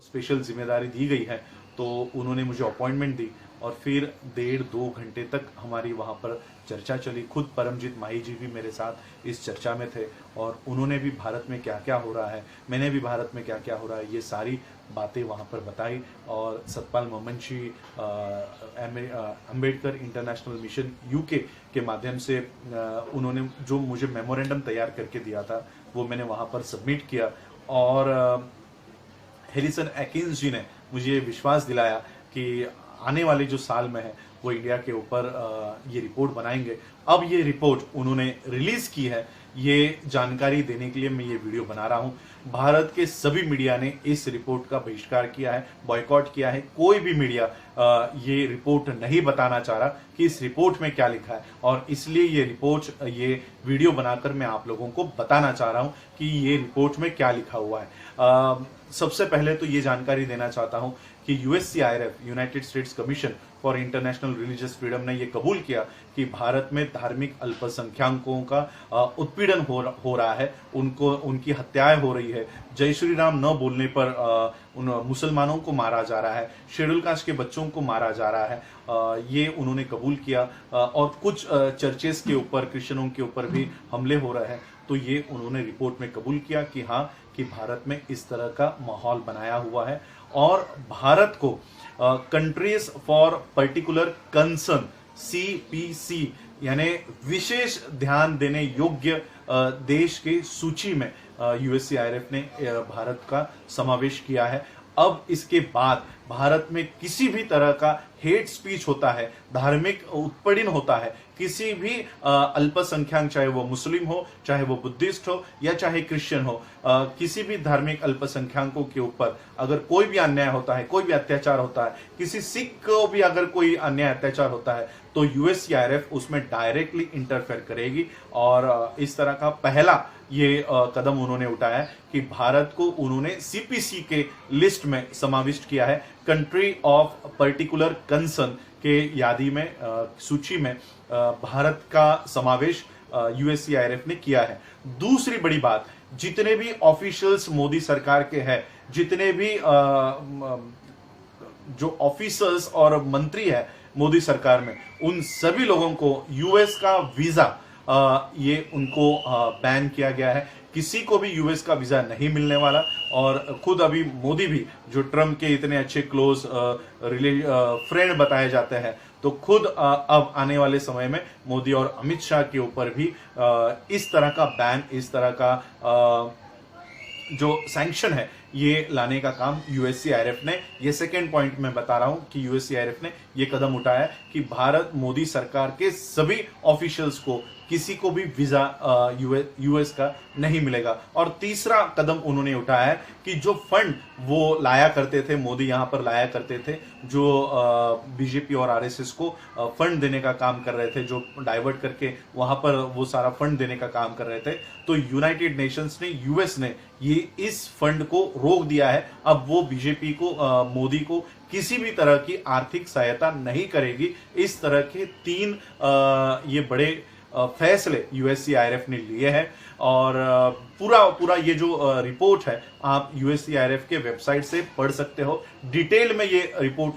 Special जिम्मेदारी दी गई है, तो उन्होंने मुझे अपॉइंटमेंट दी और फिर 1.5-2 घंटे तक हमारी वहाँ पर चर्चा चली। खुद परमजीत माही जी भी मेरे साथ इस चर्चा में थे और उन्होंने भी भारत में क्या क्या हो रहा है, मैंने भी भारत में क्या क्या हो रहा है, ये सारी बातें वहाँ पर बताई। और सतपाल मोहम्मद जी अम्बेडकर इंटरनेशनल मिशन यूके के माध्यम से उन्होंने जो मुझे मेमोरेंडम तैयार करके दिया था वो मैंने वहाँ पर सबमिट किया। और हैरिसन एकिन्स जी ने मुझे विश्वास दिलाया कि आने वाले जो साल में है वो इंडिया के ऊपर ये रिपोर्ट बनाएंगे। अब ये रिपोर्ट उन्होंने रिलीज की है, ये जानकारी देने के लिए मैं ये वीडियो बना रहा हूँ। भारत के सभी मीडिया ने इस रिपोर्ट का बहिष्कार किया है, बॉयकॉट किया है। कोई भी मीडिया ये रिपोर्ट नहीं बताना चाह रहा कि इस रिपोर्ट में क्या लिखा है, और इसलिए ये वीडियो बनाकर मैं आप लोगों को बताना चाह रहा हूँ कि ये रिपोर्ट में क्या लिखा हुआ है। सबसे पहले तो ये जानकारी देना चाहता हूं कि USCIRF, United states commission for international religious freedom ने यह कबूल किया कि भारत में धार्मिक अल्पसंख्यकों का उत्पीड़न हो रहा है, उनकी हत्याएं हो रही है। जय श्री राम न बोलने पर उन मुसलमानों को मारा जा रहा है, शेड्यूल कास्ट के बच्चों को मारा जा रहा है, ये उन्होंने कबूल किया। और कुछ चर्चेस के ऊपर, क्रिश्चियनों के ऊपर भी हमले हो रहे हैं, तो ये उन्होंने रिपोर्ट में कबूल किया कि हाँ, कि भारत में इस तरह का माहौल बनाया हुआ है। और भारत को countries for particular concern CPC यानी विशेष ध्यान देने योग्य देश के सूची में यूएससीआईआरएफ ने भारत का समावेश किया है। अब इसके बाद भारत में किसी भी तरह का हेट स्पीच होता है, धार्मिक उत्पीड़न होता है, किसी भी अल्पसंख्यक, चाहे वो मुस्लिम हो, चाहे वो बुद्धिस्ट हो या चाहे क्रिश्चियन हो, किसी भी धार्मिक अल्पसंख्यकों के ऊपर अगर कोई भी अन्याय होता है, कोई भी अत्याचार होता है, किसी सिख को भी अगर कोई अन्याय अत्याचार होता है, तो यूएससीआईआरएफ उसमें डायरेक्टली इंटरफेयर करेगी। और इस तरह का पहला ये कदम उन्होंने उठाया कि भारत को उन्होंने CPC के लिस्ट में समाविष्ट किया है, कंट्री ऑफ पर्टिकुलर कंसर्न के यादी में, सूची में भारत का समावेश यूएससीआईआरएफ ने किया है। दूसरी बड़ी बात, जितने भी ऑफिशियल्स मोदी सरकार के हैं, जितने भी जो ऑफिसर्स और मंत्री है मोदी सरकार में, उन सभी लोगों को यूएस का वीजा ये उनको बैन किया गया है। किसी को भी यूएस का वीजा नहीं मिलने वाला। और खुद अभी मोदी भी, जो ट्रम्प के इतने अच्छे क्लोज फ्रेंड बताए जाते हैं, तो खुद अब आने वाले समय में मोदी और अमित शाह के ऊपर भी इस तरह का बैन, इस तरह का जो सैंक्शन है, ये लाने का काम यूएससीआईआरएफ ने, ये सेकेंड पॉइंट मैं बता रहा हूं कि यूएससीआईआरएफ ने ये कदम उठाया कि भारत मोदी सरकार के सभी ऑफिशियल्स को, किसी को भी वीजा यूएस का नहीं मिलेगा। और तीसरा कदम उन्होंने उठाया है कि जो फंड वो लाया करते थे, मोदी यहां पर लाया करते थे, जो बीजेपी और आरएसएस को फंड देने का काम कर रहे थे, जो डाइवर्ट करके वहां पर वो सारा फंड देने का काम कर रहे थे, तो यूनाइटेड नेशंस ने, यूएस ने ये इस फंड को रोक दिया है। अब वो बीजेपी को, मोदी को किसी भी तरह की आर्थिक सहायता नहीं करेगी। इस तरह के 3 ये बड़े फैसले यूएससीआईआरएफ ने लिए हैं। और पूरा ये जो रिपोर्ट है, आप यूएससीआईआरएफ के वेबसाइट से पढ़ सकते हो। डिटेल में ये रिपोर्ट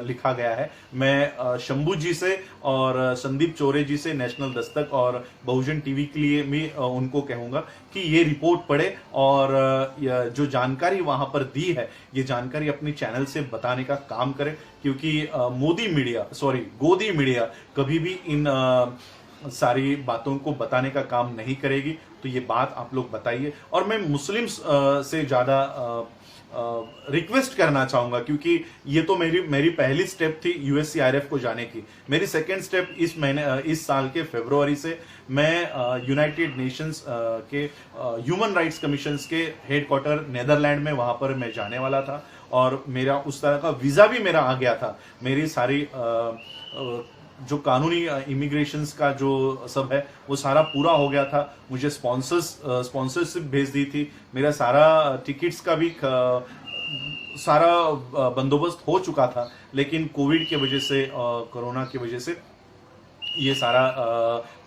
लिखा गया है। मैं शंभू जी से और संदीप चौरे जी से, नेशनल दस्तक और बहुजन टीवी के लिए भी उनको कहूंगा कि ये रिपोर्ट पढ़े और जो जानकारी वहां पर दी है, ये जानकारी अपने चैनल से बताने का काम करें, क्योंकि गोदी मीडिया कभी भी इन सारी बातों को बताने का काम नहीं करेगी। तो ये बात आप लोग बताइए। और मैं मुस्लिम्स से ज्यादा रिक्वेस्ट करना चाहूंगा, क्योंकि ये तो मेरी पहली स्टेप थी यूएससीआईआरएफ को जाने की। मेरी सेकेंड स्टेप इस साल के फरवरी से मैं यूनाइटेड नेशंस के ह्यूमन राइट्स कमीशन के हेडक्वार्टर नेदरलैंड में, वहां पर मैं जाने वाला था। और मेरा उस तरह का वीजा भी मेरा आ गया था। मेरी सारी जो कानूनी इमिग्रेशंस का जो सब है वो सारा पूरा हो गया था। मुझे स्पॉन्सरशिप भेज दी थी। मेरा सारा टिकट्स का भी सारा बंदोबस्त हो चुका था, लेकिन कोविड की वजह से, कोरोना की वजह से ये सारा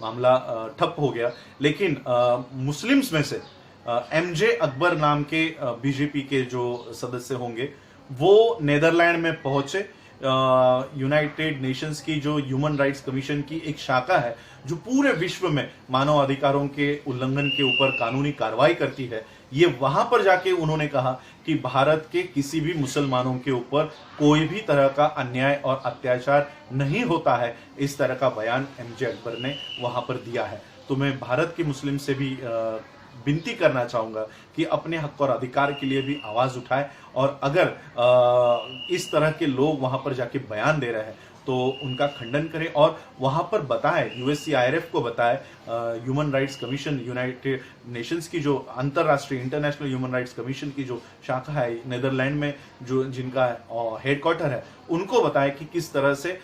मामला ठप हो गया। लेकिन मुस्लिम्स में से एमजे अकबर नाम के बीजेपी के जो सदस्य होंगे वो नेदरलैंड में पहुंचे। यूनाइटेड नेशंस की जो ह्यूमन राइट्स कमीशन की एक शाखा है जो पूरे विश्व में मानव अधिकारों के उल्लंघन के ऊपर कानूनी कार्रवाई करती है, ये वहां पर जाके उन्होंने कहा कि भारत के किसी भी मुसलमानों के ऊपर कोई भी तरह का अन्याय और अत्याचार नहीं होता है। इस तरह का बयान एमजे अकबर ने वहां पर दिया है। तो मैं भारत के मुस्लिम से भी विनती करना चाहूंगा कि अपने हक और अधिकार के लिए भी आवाज उठाए, और अगर इस तरह के लोग वहां पर जाके बयान दे रहे हैं तो उनका खंडन करें और वहां पर बताएं, यूएससीआईआरएफ को बताएं, human rights commission, United Nations की जो अंतरराष्ट्रीय इंटरनेशनल ह्यूमन राइट्स कमीशन की जो शाखा है नेदरलैंड में, जो जिनका हेडक्वार्टर है, उनको बताएं कि किस तरह से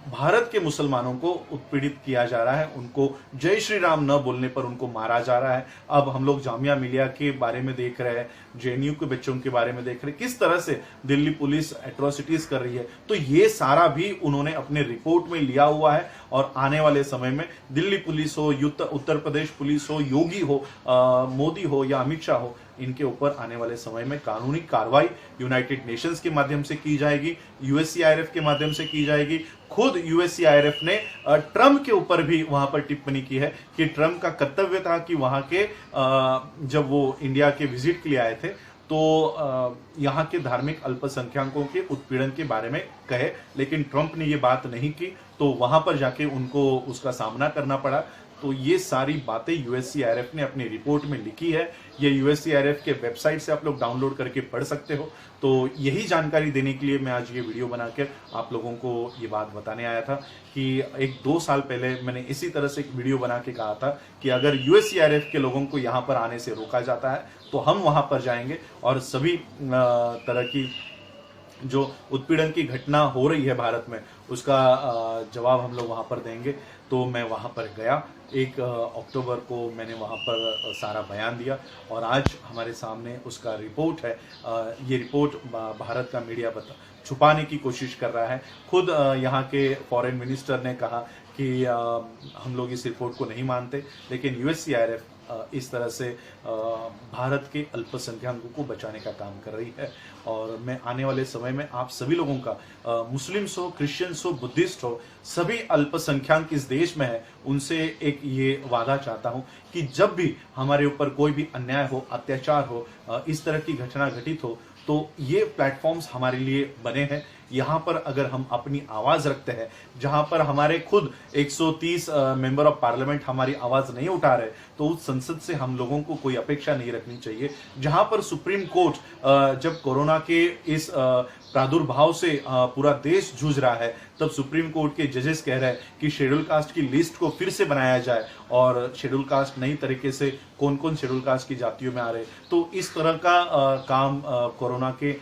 भारत के मुसलमानों को उत्पीड़ित किया जा रहा है, उनको जय श्री राम न बोलने पर उनको मारा जा रहा है। अब हम लोग जामिया मिलिया के बारे में देख रहे हैं, जेएनयू के बच्चों के बारे में देख रहे हैं, किस तरह से दिल्ली पुलिस एट्रोसिटीज कर रही है। तो ये सारा भी उन्होंने अपने रिपोर्ट में लिया हुआ है, और आने वाले समय में दिल्ली पुलिस हो, उत्तर प्रदेश पुलिस हो, योगी हो, मोदी हो या अमित शाह हो, इनके ऊपर आने वाले समय में कानूनी कार्रवाई यूनाइटेड नेशंस के माध्यम से की जाएगी, यूएससीआईआरएफ के माध्यम से की जाएगी। खुद यूएससीआईआरएफ ने ट्रम्प के ऊपर भी वहां पर टिप्पणी की है कि ट्रम्प का कर्तव्य था कि वहां के जब वो इंडिया के विजिट के लिए आए थे तो यहाँ के धार्मिक अल्पसंख्यकों के उत्पीड़न के बारे में कहे, लेकिन ट्रंप ने ये बात नहीं की, तो वहां पर जाके उनको उसका सामना करना पड़ा। तो ये सारी बातें यूएससीआईआरएफ ने अपनी रिपोर्ट में लिखी है। ये यूएससीआईआरएफ के वेबसाइट से आप लोग डाउनलोड करके पढ़ सकते हो। तो यही जानकारी देने के लिए मैं आज ये वीडियो बनाकर आप लोगों को ये बात बताने आया था कि 1-2 साल पहले मैंने इसी तरह से एक वीडियो बना के कहा था कि अगर यूएससीआईआरएफ के लोगों को यहाँ पर आने से रोका जाता है तो हम वहां पर जाएंगे और सभी तरह की जो उत्पीड़न की घटना हो रही है भारत में उसका जवाब हम लोग वहां पर देंगे। तो मैं वहां पर गया, 1 अक्टूबर को मैंने वहां पर सारा बयान दिया और आज हमारे सामने उसका रिपोर्ट है। ये रिपोर्ट भारत का मीडिया छुपाने की कोशिश कर रहा है। खुद यहाँ के फॉरेन मिनिस्टर ने कहा कि हम लोग इस रिपोर्ट को नहीं मानते, लेकिन यूएससीआईआरएफ इस तरह से भारत के अल्पसंख्यकों को बचाने का काम कर रही है। और मैं आने वाले समय में आप सभी लोगों का, मुस्लिम्स हो, क्रिश्चियंस हो, बुद्धिस्ट हो, सभी अल्पसंख्यक इस देश में है, उनसे एक ये वादा चाहता हूं कि जब भी हमारे ऊपर कोई भी अन्याय हो, अत्याचार हो, इस तरह की घटना घटित हो, तो ये प्लेटफॉर्म्स हमारे लिए बने हैं। यहाँ पर अगर हम अपनी आवाज रखते हैं, जहां पर हमारे खुद 130 मेंबर ऑफ पार्लियामेंट हमारी आवाज नहीं उठा रहे, तो उस संसद से हम लोगों को कोई अपेक्षा नहीं रखनी चाहिए। जहां पर सुप्रीम कोर्ट जब कोरोना के इस प्रादुर्भाव से पूरा देश जूझ रहा है, तब सुप्रीम कोर्ट के जजेस कह रहे हैं कि शेड्यूल कास्ट की लिस्ट को फिर से बनाया जाए और शेड्यूल कास्ट नई तरीके से कौन कौन शेड्यूल कास्ट की जातियों में आ रहे। तो इस तरह का काम कोरोना के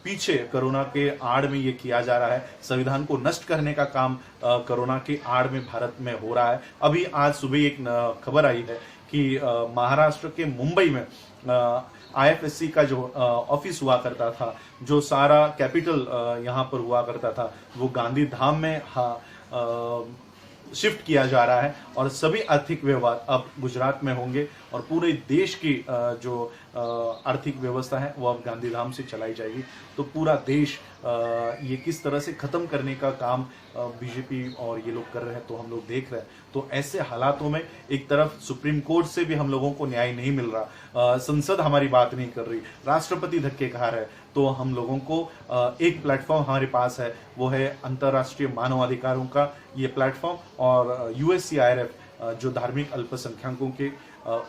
पीछे, कोरोना के आड़ में ये किया जा रहा है। संविधान को नष्ट करने का काम कोरोना के आड़ में भारत में हो रहा है। अभी आज सुबह एक खबर आई है कि महाराष्ट्र के मुंबई में आईएफएससी का जो ऑफिस हुआ करता था, जो सारा कैपिटल यहाँ पर हुआ करता था, वो गांधी धाम में शिफ्ट किया जा रहा है और सभी आर्थिक व्यवहार अब गुजरात में होंगे और पूरे देश की जो आर्थिक व्यवस्था है वो अब गांधीधाम से चलाई जाएगी। तो पूरा देश ये किस तरह से खत्म करने का काम बीजेपी और ये लोग कर रहे हैं, तो हम लोग देख रहे हैं। तो ऐसे हालातों में एक तरफ सुप्रीम कोर्ट से भी हम लोगों को न्याय नहीं मिल रहा, संसद हमारी बात नहीं कर रही, राष्ट्रपति धक्के खा रहे हैं, तो हम लोगों को एक प्लेटफॉर्म हमारे पास है, वो है अंतर्राष्ट्रीय मानवाधिकारों का ये प्लेटफॉर्म और यूएससीआईआरएफ जो धार्मिक अल्पसंख्यकों के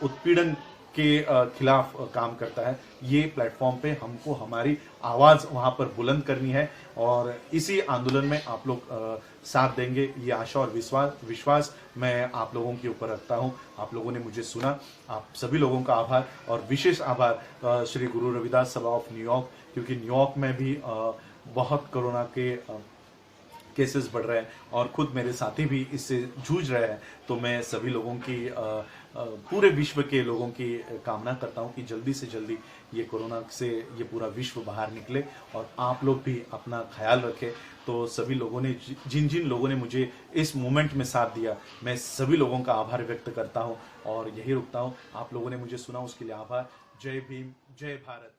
उत्पीड़न के खिलाफ काम करता है। ये प्लेटफॉर्म पे हमको हमारी आवाज वहां पर बुलंद करनी है और इसी आंदोलन में आप लोग साथ देंगे, ये आशा और विश्वास मैं आप लोगों के ऊपर रखता हूं। आप लोगों ने मुझे सुना, आप सभी लोगों का आभार और विशेष आभार श्री गुरु रविदास सभा ऑफ न्यूयॉर्क, क्योंकि न्यूयॉर्क में भी बहुत कोरोना के केसेस बढ़ रहे हैं और खुद मेरे साथी भी इससे जूझ रहे हैं। तो मैं सभी लोगों की, पूरे विश्व के लोगों की कामना करता हूं कि जल्दी से जल्दी ये कोरोना से ये पूरा विश्व बाहर निकले और आप लोग भी अपना ख्याल रखें। तो सभी लोगों ने जिन जिन लोगों ने मुझे इस मोमेंट में साथ दिया, मैं सभी लोगों का आभार व्यक्त करता हूं और यही रुकता हूं। आप लोगों ने मुझे सुना उसके लिए आभार। जय भीम, जय भारत।